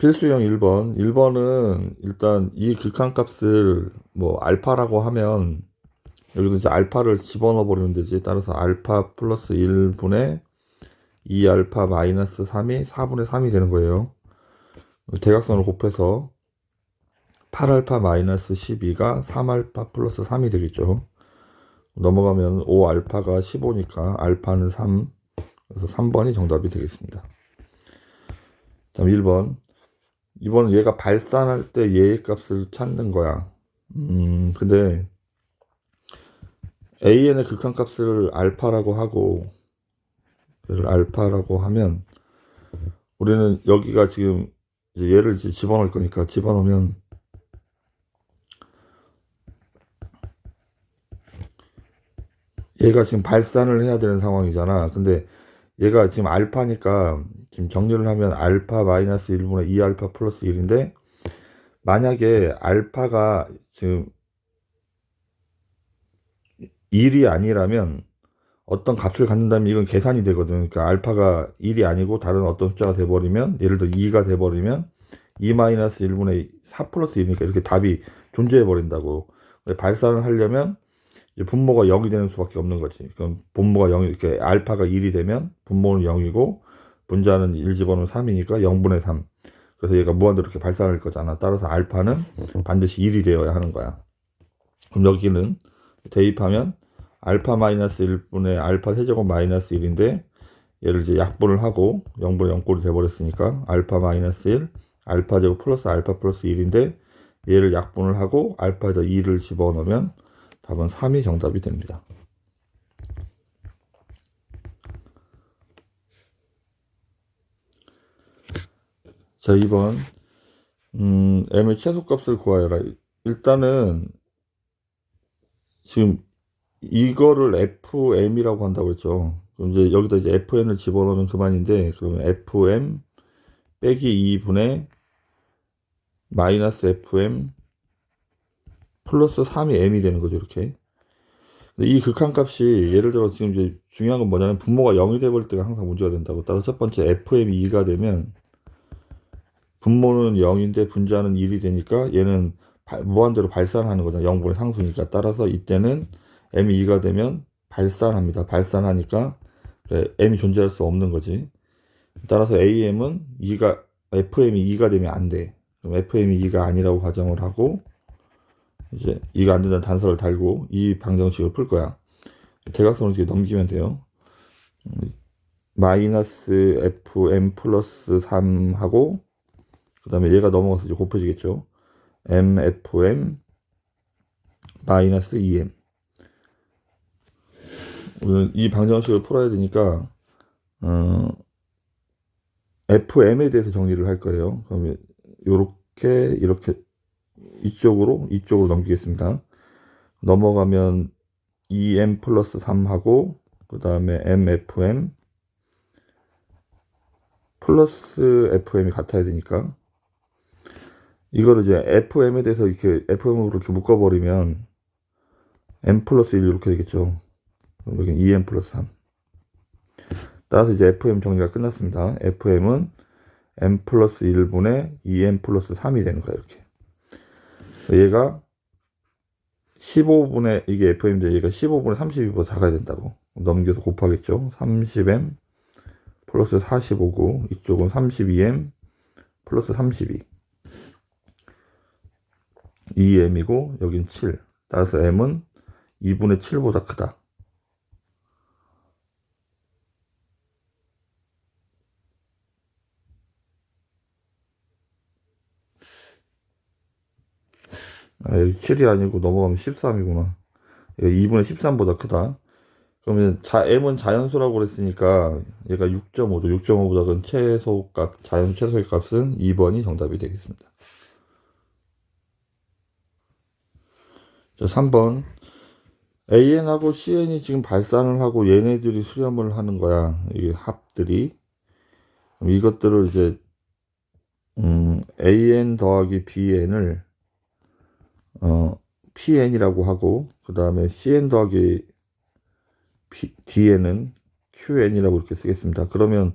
필수형 1번. 1번은 일단 이 극한값을 뭐 알파라고 하면 여기서 이제 알파를 집어넣어 버리면 되지. 따라서 알파 플러스 1분의 2알파 마이너스 3이 4분의 3이 되는 거예요. 대각선을 곱해서 8알파 마이너스 12가 3알파 플러스 3이 되겠죠. 넘어가면 5알파가 15니까 알파는 3. 그래서 3번이 정답이 되겠습니다. 다음 1번. 이번은 얘가 발산할 때 얘의 값을 찾는 거야. 근데 AN의 극한값을 알파라고 하고 얘를 알파라고 하면 우리는 여기가 지금 이제 얘를 이제 집어넣을 거니까 집어넣으면 얘가 지금 발산을 해야 되는 상황이잖아. 근데 얘가 지금 알파니까 지금 정리를 하면 알파 마이너스 1분의 2알파 플러스 1인데 만약에 알파가 지금 1이 아니라면 어떤 값을 갖는다면 이건 계산이 되거든. 그러니까 알파가 1이 아니고 다른 어떤 숫자가 돼버리면 예를 들어 2가 돼버리면 2 마이너스 1분의 4 플러스 1이니까 이렇게 답이 존재해 버린다고. 발산을 하려면 이제 분모가 0이 되는 수밖에 없는 거지. 그럼 분모가 0, 이렇게 알파가 1이 되면 분모는 0이고 분자는 1 집어넣으면 3이니까 0분의 3. 그래서 얘가 무한대로 이렇게 발산할 거잖아. 따라서 알파는 반드시 1이 되어야 하는 거야. 그럼 여기는 대입하면 알파 마이너스 1분의 알파 세제곱 마이너스 1인데 얘를 이제 약분을 하고 0분의 0꼴이 돼버렸으니까 알파 마이너스 1 알파 제곱 플러스 알파 플러스 1인데 얘를 약분을 하고 알파에다 2를 집어넣으면 답은 3이 정답이 됩니다. 자, 2번 m의 최소값을 구하여라. 일단은 지금 이거를 fm이라고 한다고 했죠. 그럼 이제 여기다 이제 fn을 집어넣으면 그만인데 그러면 fm 빼기 2분의 마이너스 fm 플러스 3이 m이 되는 거죠. 이렇게. 근데 이 극한값이 예를 들어 지금 이제 중요한 건 뭐냐면 분모가 0이 돼버릴 때가 항상 문제가 된다고. 따라서 첫 번째 fm이 2가 되면 분모는 0인데 분자는 1이 되니까 얘는 무한대로 발산하는 거잖아. 0분의 상수니까. 따라서 이때는 m이 2가 되면 발산합니다. 발산하니까 m이 존재할 수 없는 거지. 따라서 am은 2가 fm이 2가 되면 안 돼. 그럼 fm이 2가 아니라고 가정을 하고 이제 2가 안 된다는 단서를 달고 이 방정식을 풀 거야. 대각선을 이렇게 넘기면 돼요. 마이너스 fm 플러스 3하고 그 다음에 얘가 넘어가서 이제 곱해지겠죠. mfm 마이너스 2m. 우리는 이 방정식을 풀어야 되니까 fm에 대해서 정리를 할 거예요. 그러면 이렇게 이쪽으로 넘기겠습니다. 넘어가면 2m 플러스 3하고 그 다음에 mfm 플러스 fm이 같아야 되니까 이거를 이제 fm에 대해서 이렇게 fm으로 이렇게 묶어버리면 m 플러스 1 이렇게 되겠죠. 그럼 여기 2m 플러스 3. 따라서 이제 fm 정리가 끝났습니다. fm은 m 플러스 1분의 2m 플러스 3이 되는 거야. 이렇게. 얘가 15분의 이게 fm인데 얘가 15분의 32보다 작아야 된다고. 넘겨서 곱하겠죠. 30m 플러스 45고 이쪽은 32m 플러스 32. 2m이고 여긴 7. 따라서 m은 2분의 7보다 크다. 여기 7이 아니고 넘어가면 13이구나. 2분의 13보다 크다. 그러면 m은 자연수라고 그랬으니까 얘가 6.5죠. 6.5보다 큰 최소값, 자연 최소의 값은 2번이 정답이 되겠습니다. 자, 3번. AN하고 CN이 지금 발산을 하고 얘네들이 수렴을 하는 거야. 이 합들이. 그럼 이것들을 이제 AN 더하기 BN을 PN이라고 하고 그 다음에 CN 더하기 DN은 QN이라고 이렇게 쓰겠습니다. 그러면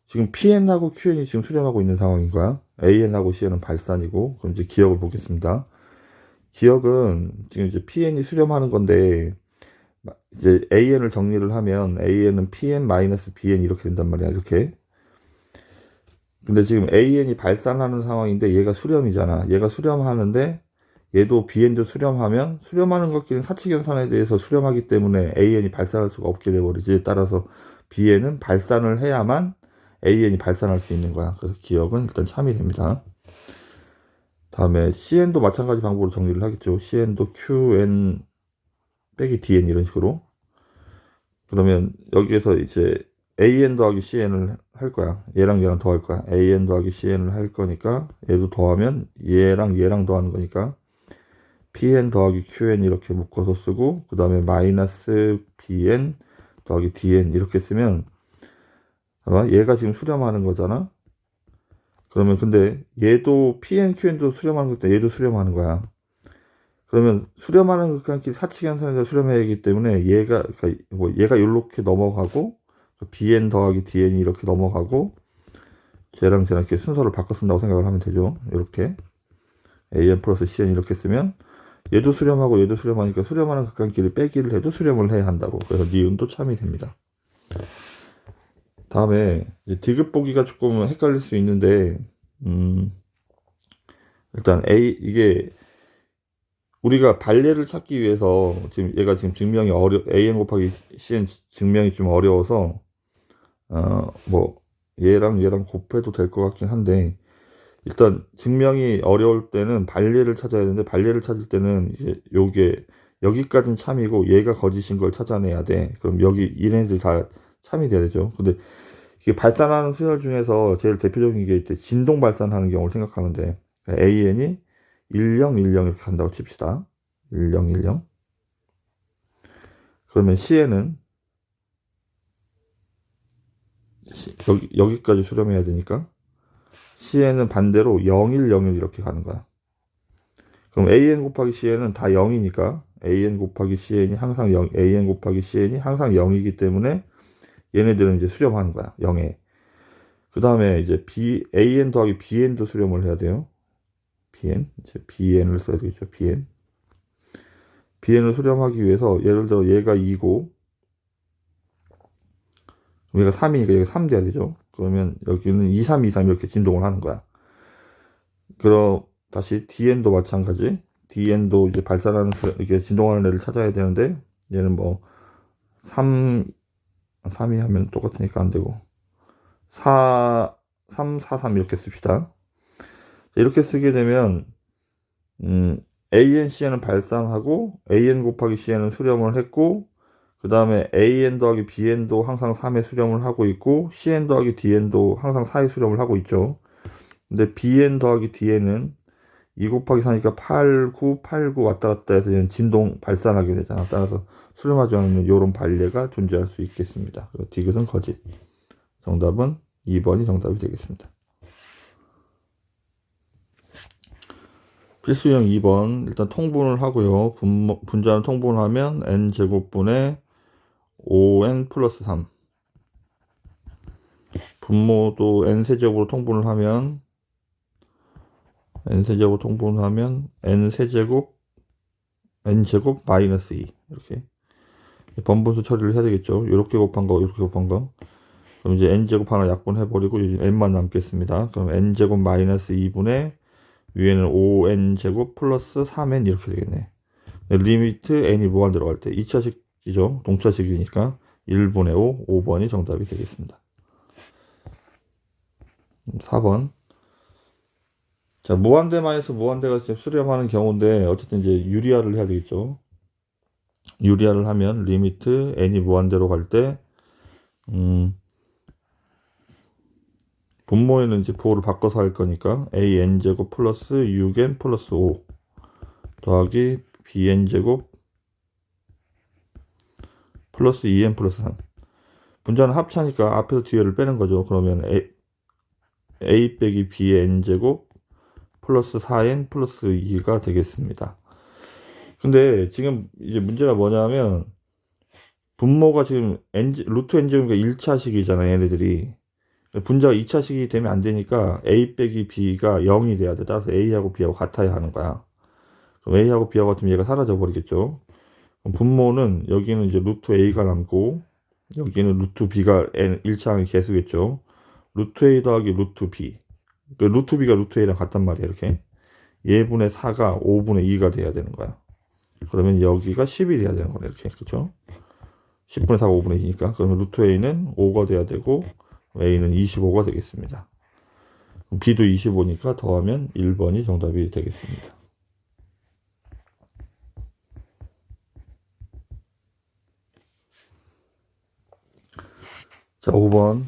지금 PN하고 QN이 지금 수렴하고 있는 상황인 거야. AN하고 CN은 발산이고, 그럼 이제 기억을 보겠습니다. 기억은 지금 이제 PN이 수렴하는 건데, 이제 AN을 정리를 하면 AN은 PN-BN 이렇게 된단 말이야, 이렇게. 근데 지금 AN이 발산하는 상황인데 얘가 수렴이잖아. 얘가 수렴하는데 얘도 BN도 수렴하면 수렴하는 것끼리는 사칙연산에 대해서 수렴하기 때문에 AN이 발산할 수가 없게 돼버리지. 따라서 BN은 발산을 해야만 AN이 발산할 수 있는 거야. 그래서 기억은 일단 참이 됩니다. 다음에 CN도 마찬가지 방법으로 정리를 하겠죠. CN도 QN 빼기 DN 이런 식으로. 그러면 여기에서 이제 AN 더하기 CN을 할 거야. 얘랑 얘랑 더할 거야. AN 더하기 CN을 할 거니까 얘도 더하면 얘랑 얘랑 더하는 거니까 PN 더하기 QN 이렇게 묶어서 쓰고 그 다음에 마이너스 BN 더하기 DN 이렇게 쓰면 아마 얘가 지금 수렴하는 거잖아. 그러면 근데 얘도 PN, QN도 수렴하는 것도 얘도 수렴하는 거야. 그러면 수렴하는 것끼리 사칙연산에서 수렴해야 하기 때문에 얘가 그러니까 뭐 얘가 이렇게 넘어가고 BN 더하기 DN이 이렇게 넘어가고 쟤랑 쟤랑 이렇게 순서를 바꿔 쓴다고 생각을 하면 되죠. 이렇게 AN 플러스 CN 이렇게 쓰면 얘도 수렴하고 얘도 수렴하니까 수렴하는 극한끼리 빼기를 해도 수렴을 해야 한다고. 그래서 니은도 참이 됩니다. 다음에 이제 디귿 보기가 조금 헷갈릴 수 있는데 일단 이게 우리가 발례를 찾기 위해서 지금 얘가 지금 증명이 AN 곱하기 CN 증명이 좀 어려워서 뭐 얘랑 얘랑 곱해도 될 것 같긴 한데 일단 증명이 어려울 때는 발례를 찾아야 되는데 발례를 찾을 때는 이제 요게 여기까지는 참이고 얘가 거짓인 걸 찾아내야 돼. 그럼 여기 얘네들 다 참이 돼야 되죠. 근데 이게 발산하는 수열 중에서 제일 대표적인 게 이제 진동 발산하는 경우를 생각하면 돼. AN이 10, 10 이렇게 간다고 칩시다. 10, 10. 그러면 CN은 여기까지 수렴해야 되니까 CN은 반대로 0, 1, 0, 1 이렇게 가는 거야. 그럼 AN 곱하기 CN은 다 0이니까 AN 곱하기 CN이 항상 0, AN 곱하기 CN이 항상 0이기 때문에 얘네들은 이제 수렴하는 거야. 0에. 그 다음에 이제 AN 더하기 BN도 수렴을 해야 돼요. BN. 이제 BN을 써야 되겠죠. BN. BN을 수렴하기 위해서 예를 들어 얘가 2고 얘가 3이니까 여기 3 돼야 되죠. 그러면 여기는 2, 3, 2, 3 이렇게 진동을 하는 거야. 그럼 다시 DN도 마찬가지. DN도 이제 발산하는 이렇게 진동하는 애를 찾아야 되는데 얘는 뭐 3, 3이 하면 똑같으니까 안 되고 4, 3, 4, 3 이렇게 씁시다. 이렇게 쓰게 되면 AN, CN은 발산하고 AN 곱하기 CN은 수렴을 했고 그 다음에 AN 더하기 BN도 항상 3에 수렴을 하고 있고 CN 더하기 DN도 항상 4에 수렴을 하고 있죠. 근데 BN 더하기 DN은 2 곱하기 4니까 8, 9, 8, 9 왔다 갔다 해서 얘는 진동 발산하게 되잖아. 따라서 수렴하지 않는 이런 발례가 존재할 수 있겠습니다. 그리고 디귿은 거짓. 정답은 2번이 정답이 되겠습니다. 필수형 2번 일단 통분을 하고요. 분자는 통분을 하면 n제곱분의 5n 플러스 3 분모도 n세제곱으로 통분을 하면 n세제곱 통분을 하면 n세제곱 n제곱 마이너스 2 이렇게 번분수 처리를 해야 되겠죠. 이렇게 곱한 거 이렇게 곱한 거 그럼 이제 n제곱 하나 약분해버리고 n만 남겠습니다. 그럼 n제곱 마이너스 2분의 위에는 5n제곱 플러스 3n 이렇게 되겠네. 리미트 n이 무한대로 갈 때 2차식이죠. 동차식이니까 1분의 5, 5번이 정답이 되겠습니다. 4번. 자, 무한대만에서 무한대가 수렴하는 경우인데 어쨌든 이제 유리화를 해야 되겠죠. 유리화를 하면 리미트 n이 무한대로 갈 때 분모에는 이제 부호를 바꿔서 할 거니까 an제곱 플러스 6n 플러스 5 더하기 bn제곱 플러스 2n 플러스 3 분자는 합차니까 앞에서 뒤에를 빼는 거죠. 그러면 a 빼기 b의 n제곱 플러스 4n 플러스 2가 되겠습니다. 근데 지금 이제 문제가 뭐냐면 분모가 지금 루트 n제곱이니까 1차식이잖아요. 얘네들이. 분자가 2차식이 되면 안 되니까 A 빼기 B가 0이 돼야 돼. 따라서 A하고 B하고 같아야 하는 거야. 그럼 A하고 B하고 같으면 얘가 사라져 버리겠죠. 그럼 분모는 여기는 이제 루트 A가 남고 여기는 루트 B가 1차항의 개수겠죠. 루트 A 더하기 루트 B. 그 루트 B가 루트 A랑 같단 말이야. 이렇게. 예분의 4가 5분의 2가 돼야 되는 거야. 그러면 여기가 10이 돼야 되는 거네. 이렇게. 그렇죠? 10분의 4가 5분의 2니까. 그러면 루트 A는 5가 돼야 되고 A는 25가 되겠습니다. B도 25니까 더하면 1번이 정답이 되겠습니다. 자, 5번.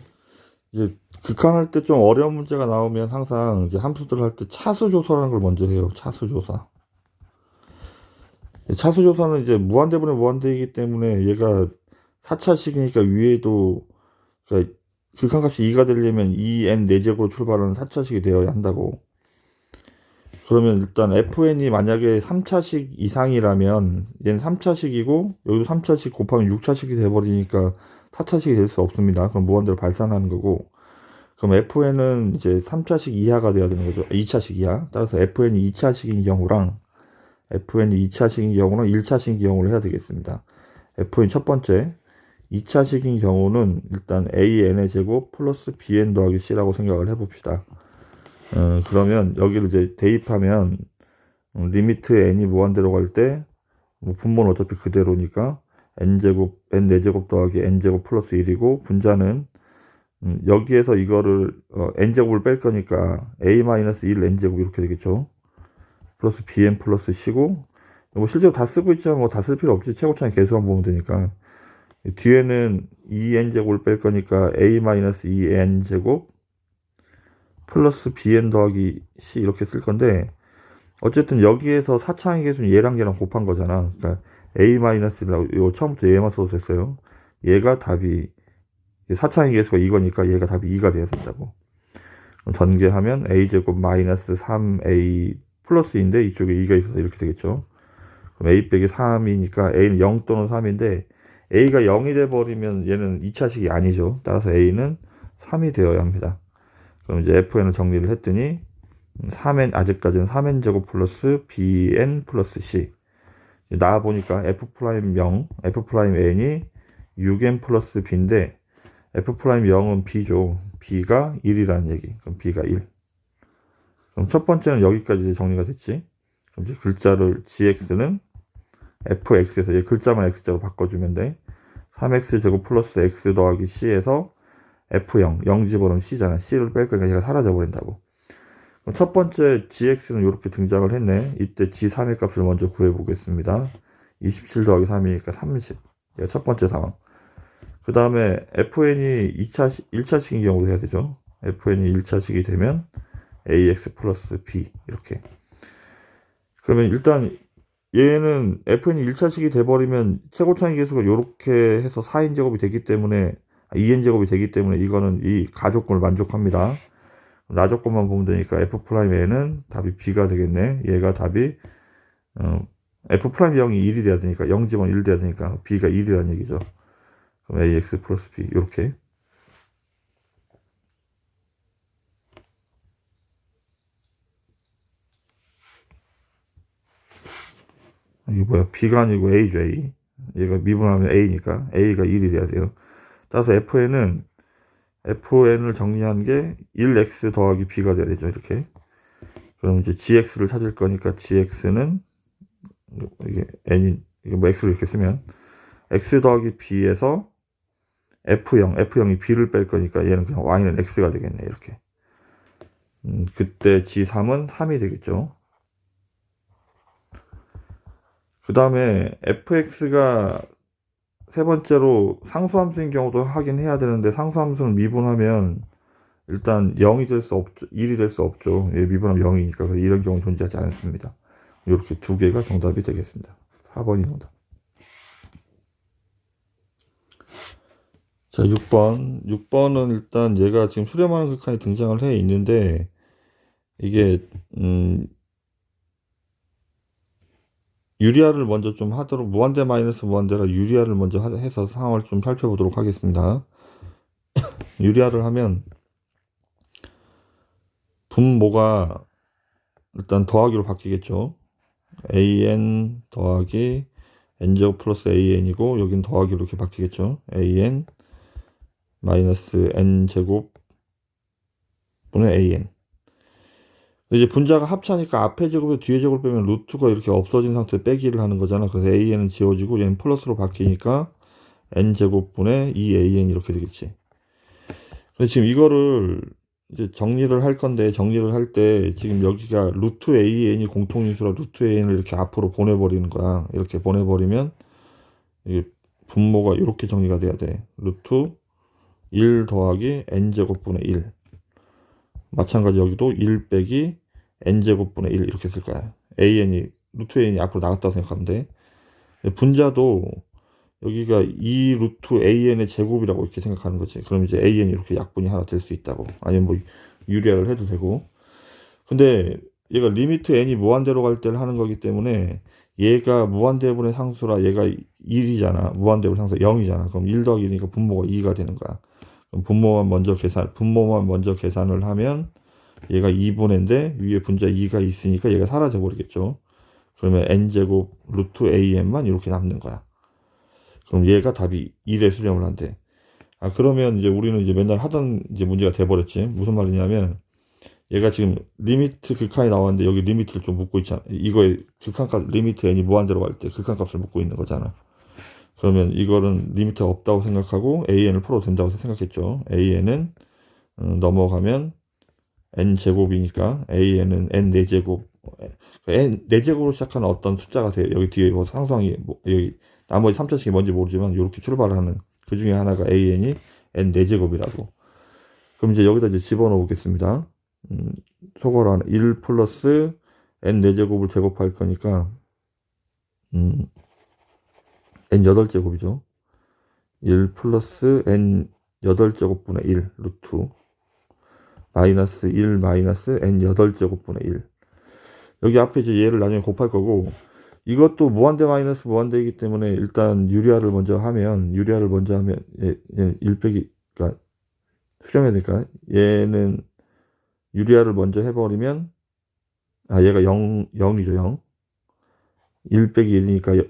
이제 극한할 때 좀 어려운 문제가 나오면 항상 이제 함수들 할 때 차수조사라는 걸 먼저 해요. 차수조사. 차수조사는 이제 무한대분의 무한대이기 때문에 얘가 4차식이니까 위에도 그러니까 극한값이 2가 되려면 2n 4제곱으로 출발하는 4차식이 되어야 한다고. 그러면 일단 fn이 만약에 3차식 이상이라면 얘는 3차식이고 여기도 3차식 곱하면 6차식이 돼버리니까 4차식이 될 수 없습니다. 그럼 무한대로 발산하는 거고. 그럼 fn은 이제 3차식 이하가 돼야 되는 거죠. 2차식 이하. 따라서 fn이 2차식인 경우랑 fn이 2차식인 경우랑 1차식인 경우를 해야 되겠습니다. fn 첫 번째 2차식인 경우는 일단 an의 제곱 플러스 bn 더하기 c라고 생각을 해봅시다. 그러면 여기를 이제 대입하면 리미트 n이 무한대로 갈 때 분모는 어차피 그대로니까 n제곱 n 4제곱 더하기 n제곱 플러스 1이고 분자는 여기에서 이거를 n제곱을 뺄 거니까 a-1 n제곱 이렇게 되겠죠. 플러스 bn 플러스 c고 뭐 실제로 다 쓰고 있지만 뭐 다 쓸 필요 없지. 최고차의 개수만 보면 되니까. 뒤에는 2n제곱을 뺄 거니까 a-2n제곱 플러스 bn 더하기 c 이렇게 쓸 건데 어쨌든 여기에서 4차항의 개수는 얘랑 얘랑 곱한 거잖아. 그러니까 a-1라고 처음부터 얘만 써도 됐어요. 얘가 답이 4차항의 개수가 이거니까 얘가 답이 2가 되어야 된다고. 전개하면 a제곱 마이너스 3a 플러스인데 이쪽에 2가 있어서 이렇게 되겠죠. 그럼 a 빼기 3이니까 a는 0 또는 3인데 a가 0이 돼버리면 얘는 2차식이 아니죠. 따라서 a는 3이 되어야 합니다. 그럼 이제 fn을 정리를 했더니 3n 아직까지는 3n제곱 플러스 bn 플러스 c 나와 보니까 f'0 f'n이 6n 플러스 b인데 f'0은 b죠. b가 1이라는 얘기. 그럼 b가 1. 그럼 첫 번째는 여기까지 이제 정리가 됐지. 그럼 이제 글자를 gx는 fx에서 얘 글자만 x자로 바꿔주면 돼. 3x 제곱 플러스 x 더하기 c에서 f0 0 집어넣으면 c잖아. c를 뺄 거니까 얘가 사라져 버린다고. 그럼 첫 번째 gx는 이렇게 등장을 했네. 이때 g3의 값을 먼저 구해 보겠습니다. 27 더하기 3이니까 30. 얘가 첫 번째 상황. 그 다음에 fn이 1차식인 경우도 해야 되죠. fn이 1차식이 되면 ax 플러스 b 이렇게. 그러면 일단 얘는 fn이 1차식이 돼버리면 최고차의 개수가 이렇게 해서 4n제곱이 되기 때문에 2n제곱이 되기 때문에 이거는 이 가조건을 만족합니다. 나조건만 보면 되니까 f'n은 답이 b가 되겠네. 얘가 답이 f'0이 1이 돼야 되니까 0 집어넣으면 1 돼야 되니까 b가 1이라는 얘기죠. 그럼 ax 플러스 b 이렇게. 이게 뭐야? b가 아니고 a죠. a. 얘가 미분하면 a니까 a가 1이 돼야 돼요. 따라서 fn을 정리한 게 1x 더하기 b가 돼야 되죠. 이렇게. 그럼 이제 gx를 찾을 거니까 gx는 이게 n이 이게 뭐 x로 이렇게 쓰면 x 더하기 b에서 f'이 b를 뺄 거니까 얘는 그냥 y는 x가 되겠네. 이렇게. 그때 g3은 3이 되겠죠. 그 다음에 fx가 세 번째로 상수함수인 경우도 하긴 해야 되는데 상수함수는 미분하면 일단 0이 될 수 없죠. 1이 될 수 없죠. 예, 미분하면 0이니까 이런 경우 존재하지 않습니다. 이렇게 두 개가 정답이 되겠습니다. 4번이 정답. 자, 6번. 6번은 일단 얘가 지금 수렴하는 극한이 등장을 해 있는데 이게 유리화를 먼저 좀 하도록 무한대 마이너스 무한대라 유리화를 먼저 해서 상황을 좀 살펴보도록 하겠습니다. 유리화를 하면 분모가 일단 더하기로 바뀌겠죠. an 더하기 n제곱 플러스 an이고 여긴 더하기로 이렇게 바뀌겠죠. an 마이너스 n제곱 분의 an. 이제 분자가 합차니까 앞에 제곱에 뒤에 제곱을 빼면 루트가 이렇게 없어진 상태에 빼기를 하는 거잖아. 그래서 an은 지워지고 얘는 플러스로 바뀌니까 n제곱분의 2an 이렇게 되겠지. 근데 지금 이거를 이제 정리를 할 건데, 정리를 할 때 지금 여기가 루트 an이 공통인수라 루트 an을 이렇게 앞으로 보내버리는 거야. 이렇게 보내버리면 이게 분모가 이렇게 정리가 돼야 돼. 루트 1 더하기 n제곱분의 1. 마찬가지 여기도 1 빼기 n제곱분의 1 이렇게 쓸 거야. 루트 an이 앞으로 나갔다고 생각하면 돼. 분자도 여기가 2 루트 an의 제곱이라고 이렇게 생각하는 거지. 그럼 이제 an이 이렇게 약분이 하나 될 수 있다고. 아니면 뭐 유리화를 해도 되고. 근데 얘가 리미트 n이 무한대로 갈 때를 하는 거기 때문에 얘가 무한대분의 상수라 얘가 1이잖아. 무한대분의 상수 0이잖아. 그럼 1 더하기 1이니까 분모가 2가 되는 거야. 그럼 분모만 먼저 계산을 하면 얘가 2분의인데 위에 분자 2가 있으니까 얘가 사라져 버리겠죠. 그러면 n제곱 루트 an만 이렇게 남는 거야. 그럼 얘가 답이 1에 수렴을 한대. 그러면 이제 우리는 이제 맨날 하던 이제 문제가 돼버렸지. 무슨 말이냐면, 얘가 지금 리미트 극한이 나왔는데 여기 리미트를 좀 묻고 있잖아. 이거에 극한값, 리미트 n이 무한대로 갈 때 극한값을 묻고 있는 거잖아. 그러면 이거는 리미트가 없다고 생각하고 an을 풀어도 된다고 생각했죠. an은 넘어가면 n제곱이니까 an은 n 4제곱, n 4제곱으로 시작하는 어떤 숫자가 돼요. 여기 뒤에 뭐 상수항이, 여기 나머지 3자식이 뭔지 모르지만 이렇게 출발을 하는 그 중에 하나가 an이 n 4제곱이라고. 그럼 이제 여기다 이제 집어넣어 보겠습니다. 속어로 하나 1 플러스 n 4제곱을 제곱할 거니까 n 8제곱이죠. 1 플러스 n 8제곱분의 1 루트 마이너스 1 마이너스 n 8제곱분의 1. 여기 앞에 이제 얘를 나중에 곱할 거고, 이것도 무한대 마이너스 무한대이기 때문에 일단 유리화를 먼저 하면 얘 1 빼기, 그러니까 수렴해야 되니까 얘는 유리화를 먼저 해버리면 얘가 0이죠. 0 1 빼기 1이니까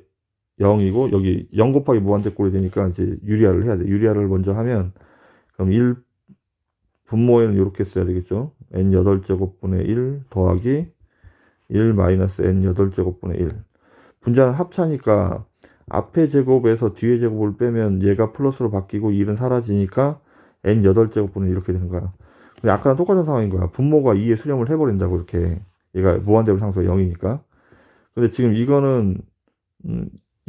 0이고 여기 0 곱하기 무한대 꼴이 되니까 이제 유리화를 해야 돼. 유리화를 먼저 하면 그럼 1 분모에는 이렇게 써야 되겠죠. n 8제곱분의 1 더하기 1 마이너스 n 8제곱분의 1. 분자는 합차니까 앞에 제곱에서 뒤에 제곱을 빼면 얘가 플러스로 바뀌고 1은 사라지니까 n 8제곱분의 이렇게 되는 거야. 근데 아까랑 똑같은 상황인 거야. 분모가 2에 수렴을 해버린다고 이렇게. 얘가 무한대로 상수가 0이니까. 근데 지금 이거는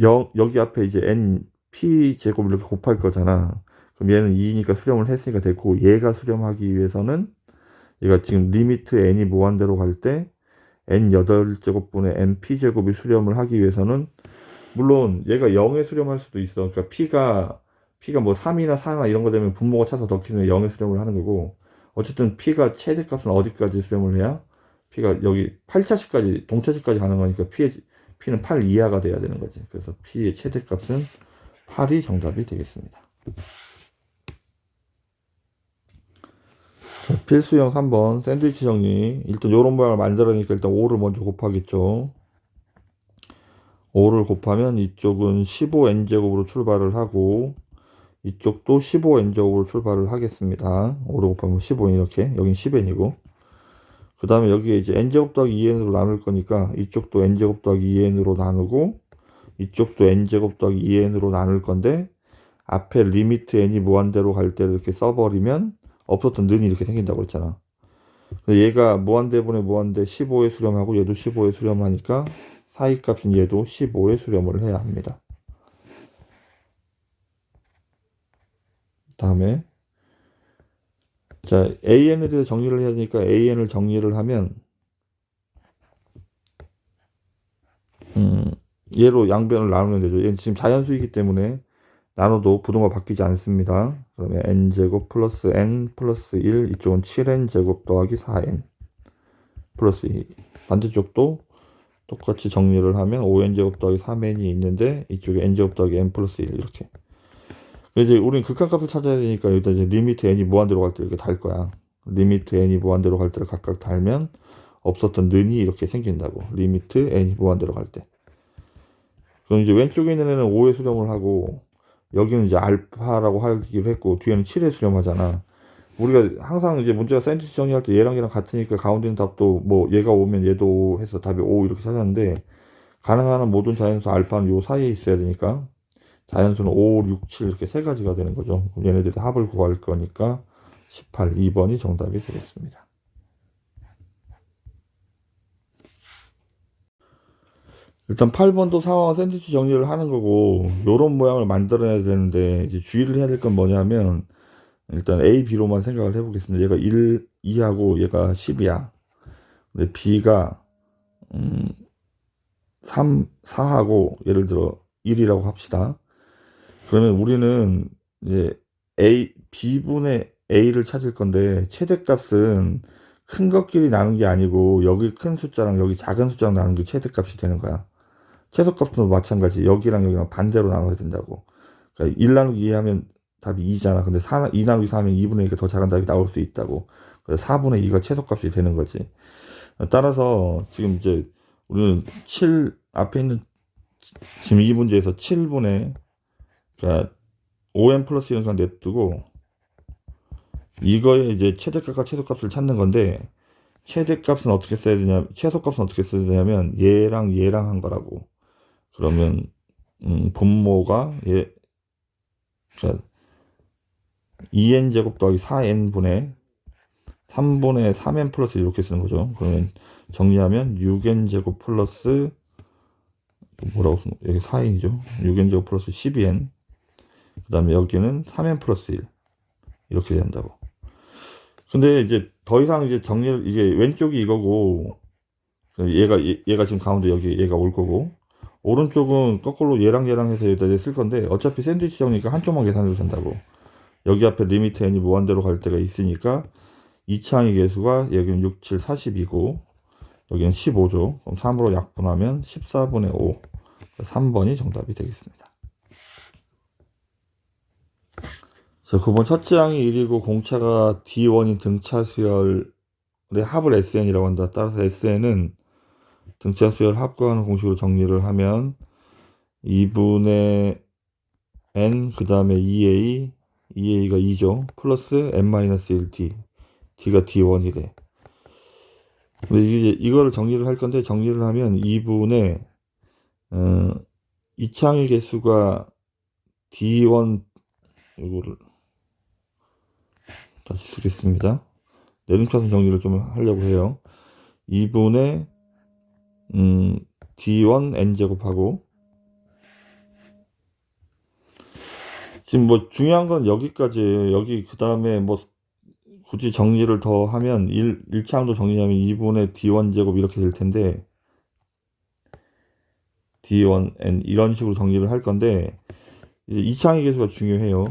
여기 앞에 이제 n p 제곱을 이렇게 곱할 거잖아. 그럼 얘는 2니까 수렴을 했으니까 됐고, 얘가 수렴하기 위해서는 얘가 지금 리미트 n이 무한대로 갈 때 n 8제곱분의 n p제곱이 수렴을 하기 위해서는, 물론 얘가 0에 수렴할 수도 있어. 그러니까 p가 뭐 3이나 4나 이런 거 되면 분모가 차서 넣기는 0에 수렴을 하는 거고, 어쨌든 p가 최대값은 어디까지 수렴을 해야? p가 여기 8차식까지 동차식까지 가는 거니까 p는 8 이하가 돼야 되는 거지. 그래서 p의 최대값은 8이 정답이 되겠습니다. 자, 필수형 3번 샌드위치 정리. 일단 요런 모양을 만들어니까 일단 5를 먼저 곱하겠죠. 5를 곱하면 이쪽은 15n제곱으로 출발을 하고 이쪽도 15n제곱으로 출발을 하겠습니다. 5를 곱하면 15n 이렇게, 여긴 10n이고, 그 다음에 여기에 이제 n제곱 더하기 2n으로 나눌 거니까 이쪽도 n제곱 더하기 2n으로 나누고 이쪽도 n제곱 더하기 2n으로 나눌 건데, 앞에 리미트 n이 무한대로 갈 때 이렇게 써버리면 없었던 는이 이렇게 생긴다고 했잖아. 얘가 무한대분의 무한대 15에 수렴하고 얘도 15에 수렴하니까 사이값인 얘도 15에 수렴을 해야 합니다. 다음에 자, an에 대해서 정리를 해야 되니까 an을 정리를 하면 얘로 양변을 나누면 되죠. 얘는 지금 자연수이기 때문에 나눠도 부등호가 바뀌지 않습니다. 그러면 n제곱 플러스 n 플러스 1, 이쪽은 7n제곱 더하기 4n 플러스 2. 반대쪽도 똑같이 정리를 하면 5n제곱 더하기 3n이 있는데 이쪽에 n제곱 더하기 n 플러스 1 이렇게. 이제 우리는 극한값을 찾아야 되니까 여기다 이제 리미트 n이 무한대로 갈 때 이렇게 달 거야. 리미트 n이 무한대로 갈 때를 각각 달면 없었던 는이 이렇게 생긴다고. 리미트 n이 무한대로 갈 때. 그럼 이제 왼쪽에 있는 애는 5에 수렴을 하고 여기는 이제 알파라고 하기로 했고 뒤에는 7에 수렴하잖아. 우리가 항상 이제 문제가 샌드위치 정리할 때 얘랑 얘랑 같으니까 가운데 있는 답도 뭐 얘가 5면 얘도 5 해서 답이 5 이렇게 찾았는데 가능한 모든 자연수 알파는 요 사이에 있어야 되니까 자연수는 5, 6, 7 이렇게 세 가지가 되는 거죠. 그럼 얘네들이 합을 구할 거니까 18, 2번이 정답이 되겠습니다. 일단 8번도 상황 샌드위치 정리를 하는 거고 요런 모양을 만들어야 되는데 이제 주의를 해야 될 건 뭐냐면 일단 A, B로만 생각을 해보겠습니다. 얘가 1, 2하고 얘가 10이야. 근데 B가 3, 4하고 예를 들어 1이라고 합시다. 그러면 우리는 이제 B분의 A를 찾을 건데 최대값은 큰 것끼리 나눈 게 아니고 여기 큰 숫자랑 여기 작은 숫자랑 나눈 게 최대값이 되는 거야. 최소값도 마찬가지. 여기랑 여기랑 반대로 나눠야 된다고. 그러니까 1 나누기 2 하면 답이 2잖아. 근데 2 나누기 4 하면 2분의 2가 더 작은 답이 나올 수 있다고. 그래서 4분의 2가 최소값이 되는 거지. 따라서 지금 이제 우리는 7 앞에 있는 지금 이 문제에서 7분의 그러니까 5n 플러스 1은 그냥 냅두고 이거에 이제 최대값과 최소값을 찾는 건데 최대값은 어떻게 써야 되냐 최소값은 어떻게 써야 되냐면 얘랑 얘랑 한 거라고. 그러면 분모가 얘 그러니까 2n 제곱 더하기 4n 분의 3분의 3n 플러스 이렇게 쓰는 거죠. 그러면 정리하면 6n 제곱 플러스 뭐라고 쓰는 여기 4n이죠. 6n 제곱 플러스 12n 그 다음에 여기는 3n 플러스 1 이렇게 된다고. 근데 이제 더 이상 이제 정리를 이게 왼쪽이 이거고 얘가 지금 가운데 여기 얘가 올 거고 오른쪽은 거꾸로 얘랑 얘랑 해서 여기다 쓸 건데 어차피 샌드위치 정리니까 한쪽만 계산해도 된다고. 여기 앞에 리미트 n이 무한대로 갈 때가 있으니까 2차항의 개수가 여기는 6, 7, 40이고 여기는 15죠. 그럼 3으로 약분하면 14분의 5 3번이 정답이 되겠습니다. 자, 9번 첫째 항이 1이고 공차가 D1인 등차 수열의 합을 SN이라고 한다. 따라서 SN은 등차 수열 합구하는 공식으로 정리를 하면 2분의 N 그 다음에 2A가 2죠. 플러스 N-1D D가 D1이래. 근데 이거를 정리를 할 건데 정리를 하면 2분의 2차항의 개수가 D1 이거를 다시 쓰겠습니다. 내림차순 정리를 좀 하려고 해요. 2분의 D1 N제곱하고 지금 뭐 중요한 건 여기까지예요. 여기 그 다음에 뭐 굳이 정리를 더 하면 1차항도 정리하면 2분의 D1 제곱 이렇게 될 텐데 D1 N 이런 식으로 정리를 할 건데 이제 2차항의 개수가 중요해요.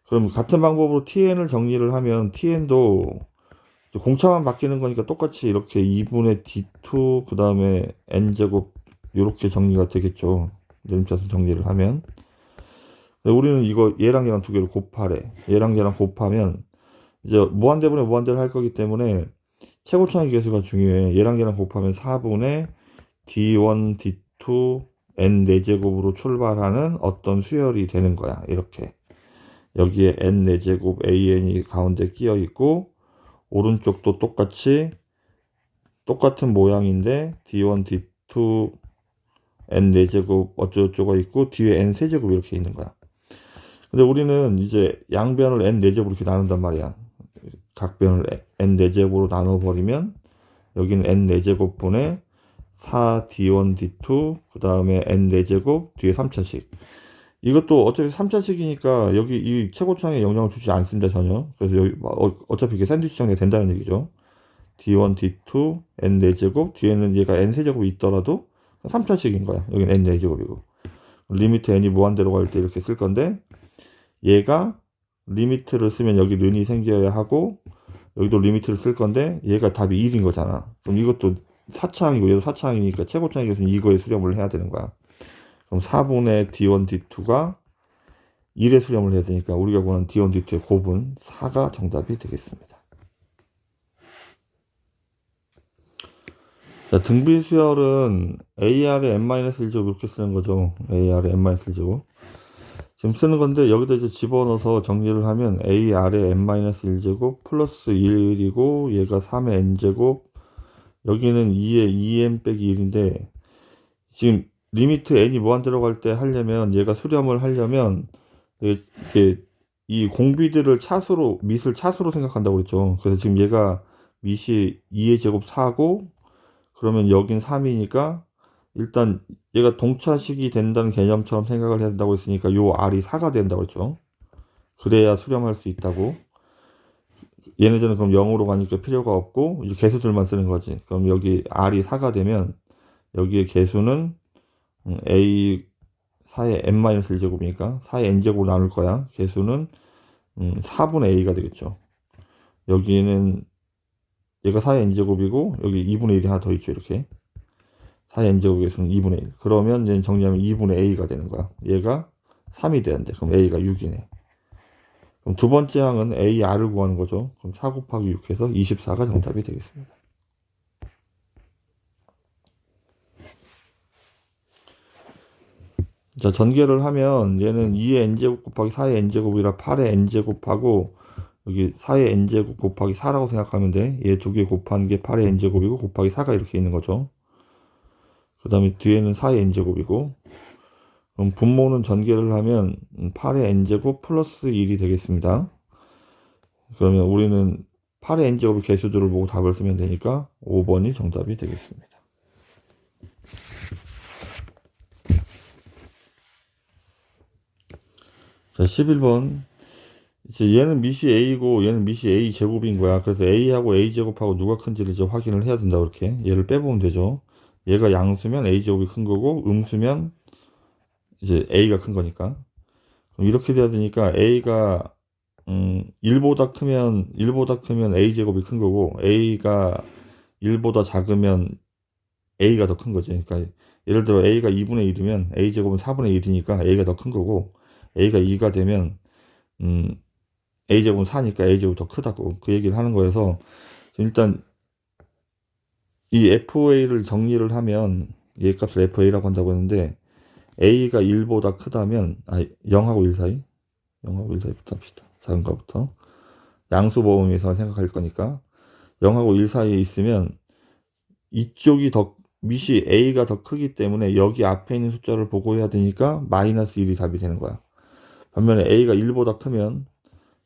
그럼 같은 방법으로 TN을 정리를 하면 TN도 공차만 바뀌는 거니까 똑같이 이렇게 2분의 D2 그 다음에 N제곱 이렇게 정리가 되겠죠. 내림차순 정리를 하면 우리는 이거 얘랑 얘랑 두 개를 곱하래. 얘랑 얘랑 곱하면 이제 무한대분의 무한대를 할 거기 때문에 최고차항의 개수가 중요해. 얘랑 얘랑 곱하면 4분의 D1, D2, N 4제곱으로 출발하는 어떤 수열이 되는 거야. 이렇게 여기에 N 4제곱 AN이 가운데 끼어 있고 오른쪽도 똑같은 모양인데 D1, D2, N 4제곱 어쩌고저쩌고 있고 뒤에 N 3제곱 이렇게 있는 거야. 근데 우리는 이제 양변을 N 4제곱으로 이렇게 나눈단 말이야. 각 변을 N 4제곱으로 나눠버리면 여기는 N 4제곱분의 4D1, D2 그 다음에 N 4제곱 뒤에 3차식. 이것도 어차피 3차식이니까 여기 이 최고차항에 영향을 주지 않습니다 전혀. 그래서 여기 어차피 이게 샌드위치 정리가 된다는 얘기죠. D1, D2, N 4제곱 뒤에는 얘가 N 3제곱이 있더라도 3차식인 거야. 여기는 N 4제곱이고 리미트 N이 무한대로 갈 때 이렇게 쓸 건데 얘가 리미트를 쓰면 여기 는이 생겨야 하고 여기도 리미트를 쓸 건데 얘가 답이 1인 거잖아. 그럼 이것도 4차항이고 얘도 4차항이니까 최고차항의 개수는 이거에 수렴을 해야 되는 거야. 그럼 4분의 D1, D2가 1에 수렴을 해야 되니까 우리가 구하는 D1, D2의 곱은 4가 정답이 되겠습니다. 자, 등비수열은 AR에 n-1제곱 이렇게 쓰는 거죠. AR에 n-1제곱. 지금 쓰는 건데 여기다 이제 집어넣어서 정리를 하면 AR에 n-1제곱 플러스 1이고 얘가 3의 n제곱 여기는 2의 2n 빼기 1인데 지금 리미트 n이 무한대로 갈 때 하려면 얘가 수렴을 하려면 이렇게 이 공비들을 차수로 밑을 차수로 생각한다고 그랬죠. 그래서 지금 얘가 밑이 2의 제곱 4고 그러면 여긴 3이니까 일단 얘가 동차식이 된다는 개념처럼 생각을 해야 된다고 했으니까 요 R이 4가 된다고 했죠. 그래야 수렴할 수 있다고. 얘네들은 그럼 0으로 가니까 필요가 없고 이제 개수들만 쓰는 거지. 그럼 여기 R이 4가 되면 여기에 개수는 A 4의 n-1제곱이니까 4의 n제곱으로 나눌 거야. 개수는 4분의 a가 되겠죠. 여기는 얘가 4의 n제곱이고 여기 2분의 1이 하나 더 있죠. 이렇게 4의 n제곱 개수는 2분의 1. 그러면 얘는 정리하면 2분의 a가 되는 거야. 얘가 3이 되는데 그럼 a가 6이네. 그럼 두 번째 항은 AR을 구하는 거죠. 그럼 4 곱하기 6 해서 24가 정답이 되겠습니다. 자, 전개를 하면 얘는 2의 n제곱 곱하기 4의 n제곱이라 8의 n제곱하고 여기 4의 n제곱 곱하기 4라고 생각하면 돼. 얘 두 개 곱한 게 8의 n제곱이고 곱하기 4가 이렇게 있는 거죠. 그 다음에 뒤에는 4의 n제곱이고 그럼 분모는 전개를 하면 8의 n제곱 플러스 1이 되겠습니다. 그러면 우리는 8의 n제곱의 개수들을 보고 답을 쓰면 되니까 5번이 정답이 되겠습니다. 자, 11번. 이제 얘는 밑이 a고 얘는 밑이 a 제곱인 거야. 그래서 a하고 a 제곱하고 누가 큰지를 이제 확인을 해야 된다. 이렇게 얘를 빼보면 되죠. 얘가 양수면 a 제곱이 큰 거고 음수면 이제 a가 큰 거니까. 그럼 이렇게 돼야 되니까 a가 1보다 크면 a 제곱이 큰 거고 a가 1보다 작으면 a가 더 큰 거지. 그러니까 예를 들어 a가 2분의 1이면 a 제곱은 4분의 1이니까 a가 더 큰 거고 a가 2가 되면 a제곱은 4니까 a제곱이 더 크다고 그 얘기를 하는 거여서 일단 이 fa를 정리를 하면 얘 값을 fa라고 한다고 했는데 a가 1보다 크다면 0하고 1 사이 0하고 1 사이부터 합시다. 작은 거부터 양수보험에서 생각할 거니까 0하고 1 사이에 있으면 이쪽이 더 밑이 a가 더 크기 때문에 여기 앞에 있는 숫자를 보고 해야 되니까 마이너스 1이 답이 되는 거야. 반면에 a가 1보다 크면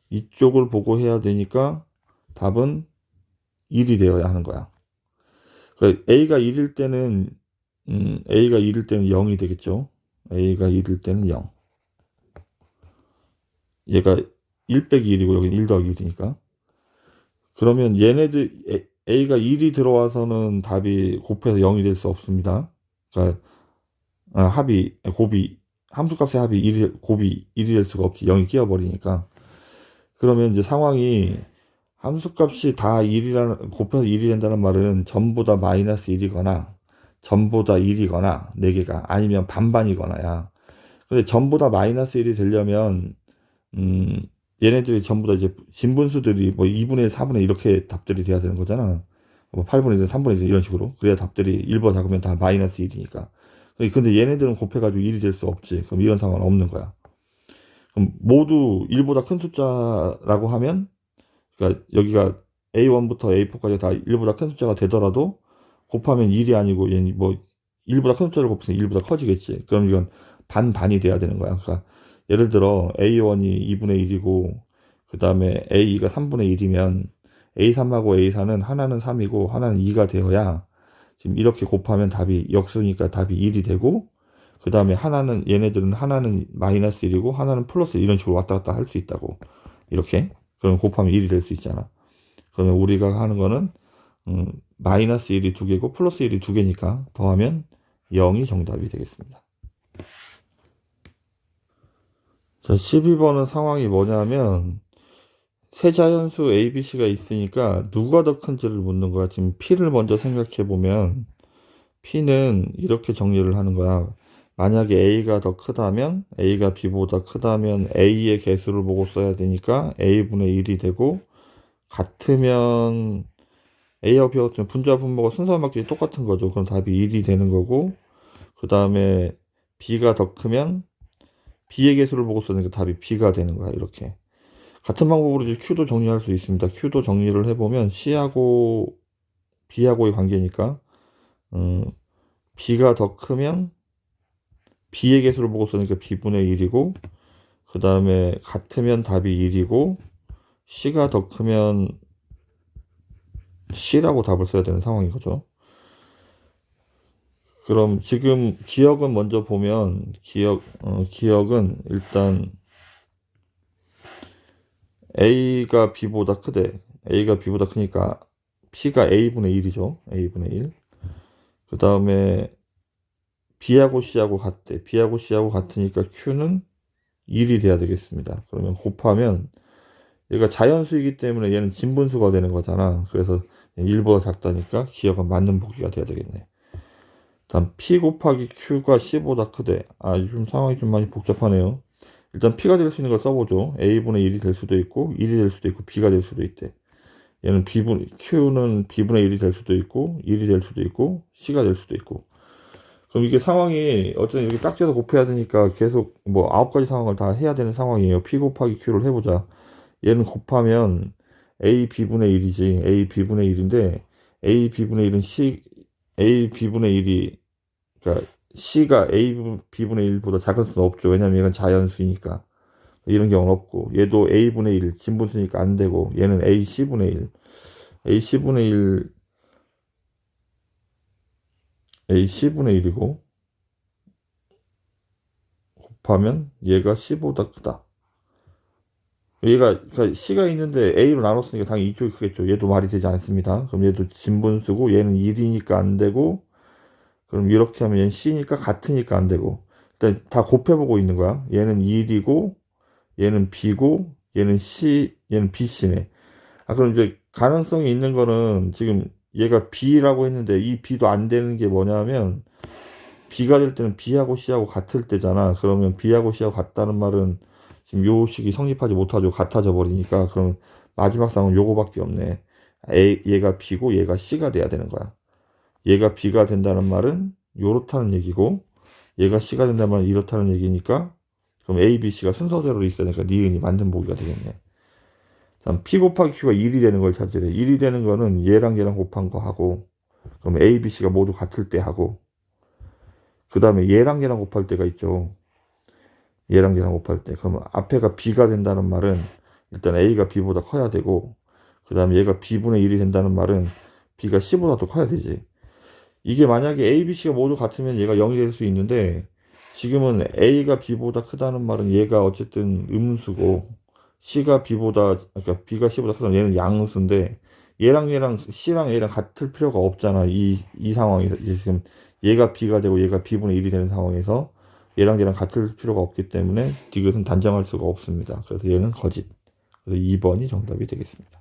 이쪽을 보고 해야 되니까 답은 1이 되어야 하는 거야. 그러니까 a가 1일 때는 a가 1일 때는 0이 되겠죠. a가 1일 때는 0. 얘가 1 빼기 1이고 여기는 1 더하기 1이니까. 그러면 얘네들 a가 1이 들어와서는 답이 곱해서 0이 될 수 없습니다. 그러니까 곱이 함수값의 합이 1이 곱이 1이 될 수가 없지. 0이 끼어버리니까. 그러면 이제 상황이 함수값이 다 1이라는 곱해서 1이 된다는 말은 전부 다 마이너스 1이거나 전부 다 1이거나 4개가 아니면 반반이거나야. 근데 전부 다 마이너스 1이 되려면 얘네들이 전부 다 이제 진분수들이 뭐 2분의 1, 4분의 1 이렇게 답들이 돼야 되는 거잖아. 뭐 8분의 1, 3분의 1 이런 식으로. 그래야 답들이 1보다 작으면 다 마이너스 1이니까. 근데 얘네들은 곱해가지고 1이 될 수 없지. 그럼 이런 상황은 없는 거야. 그럼 모두 1보다 큰 숫자라고 하면 그러니까 여기가 A1부터 A4까지 다 1보다 큰 숫자가 되더라도 곱하면 1이 아니고 얘는 뭐 1보다 큰 숫자를 곱해서 1보다 커지겠지. 그럼 이건 반반이 돼야 되는 거야. 그러니까 예를 들어 A1이 2분의 1이고 그 다음에 A2가 3분의 1이면 A3하고 A4는 하나는 3이고 하나는 2가 되어야 지금 이렇게 곱하면 답이 역수니까 답이 1이 되고 그 다음에 얘네들은 하나는 마이너스 1이고 하나는 플러스 이런 식으로 왔다 갔다 할 수 있다고. 이렇게. 그럼 곱하면 1이 될 수 있잖아. 그러면 우리가 하는 거는 마이너스 1이 2개고 플러스 1이 2개니까 더하면 0이 정답이 되겠습니다. 자, 12번은 상황이 뭐냐면 세자연수 ABC가 있으니까 누가 더 큰지를 묻는 거야. 지금 P를 먼저 생각해 보면 P는 이렇게 정리를 하는 거야. 만약에 A가 더 크다면 A가 B보다 크다면 A의 개수를 보고 써야 되니까 A분의 1이 되고 같으면 A하고 B가 같으면 분자 분모가 순서 맞게 똑같은 거죠. 그럼 답이 1이 되는 거고, 그 다음에 B가 더 크면 B의 개수를 보고 쓰니까 답이 B가 되는 거야. 이렇게. 같은 방법으로 이제 Q도 정리할 수 있습니다. Q도 정리를 해보면 C하고 B하고의 관계니까, B가 더 크면 B의 개수를 보고 쓰니까 B분의 1이고, 그 다음에 같으면 답이 1이고, C가 더 크면 C라고 답을 써야 되는 상황인 거죠. 그럼 지금 기억은 먼저 보면, 기억은 일단 A가 B보다 크대. A가 B보다 크니까 P가 A분의 1이죠. A분의 1. 그 다음에 B하고 C하고 같대. B하고 C하고 같으니까 Q는 1이 돼야 되겠습니다. 그러면 곱하면 얘가 자연수이기 때문에 얘는 진분수가 되는 거잖아. 그래서 1보다 작다니까 기억은 맞는 보기가 돼야 되겠네. 다음 P 곱하기 Q가 C보다 크대. 좀 상황이 좀 많이 복잡하네요. 일단 P가 될 수 있는 걸 써보죠. A분의 1이 될 수도 있고 1이 될 수도 있고 B가 될 수도 있대. 얘는 Q는 B분의 1이 될 수도 있고 1이 될 수도 있고 C가 될 수도 있고. 그럼 이게 상황이 어쨌든 이렇게 짝지어서 곱해야 되니까 계속 뭐 9가지 상황을 다 해야 되는 상황이에요. P 곱하기 Q를 해보자. 얘는 곱하면 A B분의 1이지. A B분의 1인데 A B분의 1은 A B분의 1이 그러니까 C가 A B분의 1보다 작을 수는 없죠. 왜냐면 얘는 자연수니까. 이런 경우는 없고 얘도 A분의 1 진분수니까 안 되고 얘는 A C분의 1 A C분의 1 A C분의 1이고 곱하면 얘가 C보다 크다. 그러니까 C가 있는데 A로 나눴으니까 당연히 이쪽이 크겠죠. 얘도 말이 되지 않습니다. 그럼 얘도 진분수고 얘는 1이니까 안 되고 그럼 이렇게 하면 얘는 C니까 같으니까 안 되고 일단 다 곱해보고 있는 거야. 얘는 1이고 얘는 B고 얘는 BC네. 그럼 이제 가능성이 있는 거는 지금 얘가 B라고 했는데 이 B도 안 되는 게 뭐냐면 B가 될 때는 B하고 C하고 같을 때잖아. 그러면 B하고 C하고 같다는 말은 지금 요 식이 성립하지 못하죠. 같아져 버리니까. 그럼 마지막 상황은 요거밖에 없네. 얘가 B고 얘가 C가 돼야 되는 거야. 얘가 B가 된다는 말은 요렇다는 얘기고 얘가 C가 된다는 말은 이렇다는 얘기니까 그럼 A, B, C가 순서대로 있어야 되니까 니은이 맞는 보기가 되겠네. 다음 P 곱하기 Q가 1이 되는 걸 찾으래. 1이 되는 거는 얘랑 얘랑 곱한 거 하고 그럼 A, B, C가 모두 같을 때 하고 그 다음에 얘랑 얘랑 곱할 때가 있죠. 얘랑 얘랑 곱할 때. 그럼 앞에가 B가 된다는 말은 일단 A가 B보다 커야 되고 그 다음에 얘가 B분의 1이 된다는 말은 B가 C보다 더 커야 되지. 이게 만약에 A, B, C가 모두 같으면 얘가 0이 될 수 있는데 지금은 A가 B보다 크다는 말은 얘가 어쨌든 음수고 C가 그러니까 B가 C보다 크다면 얘는 양수인데 얘랑 C랑 A랑 같을 필요가 없잖아. 이 상황에서 이제 지금 얘가 B가 되고 얘가 B분의 1이 되는 상황에서 얘랑 얘랑 같을 필요가 없기 때문에 디귿은 단정할 수가 없습니다. 그래서 얘는 거짓. 그래서 2번이 정답이 되겠습니다.